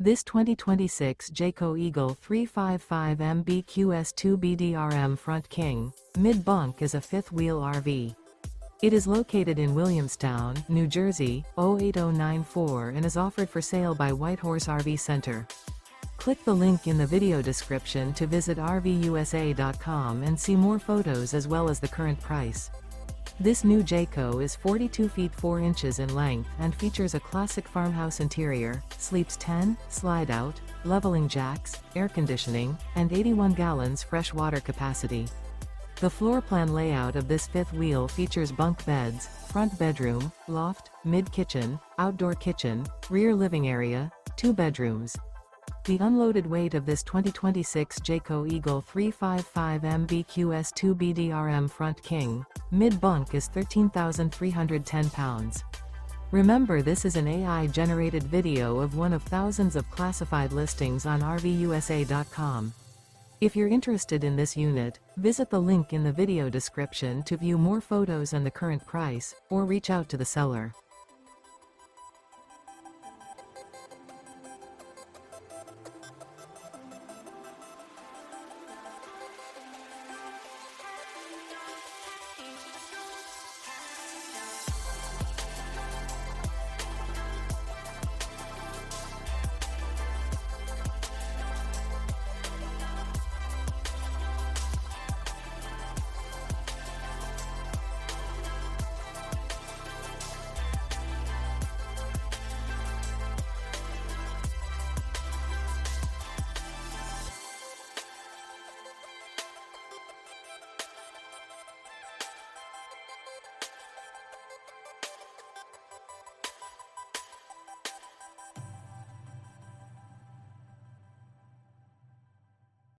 This 2026 Jayco Eagle 355 MBQS2 BDRM Front King, Mid-Bunk is a fifth-wheel RV. It is located in Williamstown, New Jersey, 08094 and is offered for sale by Whitehorse RV Center. Click the link in the video description to visit RVUSA.com and see more photos as well as the current price. This new Jayco is 42 feet 4 inches in length and features a classic farmhouse interior, sleeps 10, slide-out, leveling jacks, air conditioning, and 81 gallons fresh water capacity. The floor plan layout of this fifth wheel features bunk beds, front bedroom, loft, mid-kitchen, outdoor kitchen, rear living area, 2 bedrooms. The unloaded weight of this 2026 Jayco Eagle 355 MBQS2 BDRM Front King, Mid-Bunk is 13,310 pounds. Remember, this is an AI-generated video of one of thousands of classified listings on RVUSA.com. If you're interested in this unit, visit the link in the video description to view more photos and the current price, or reach out to the seller.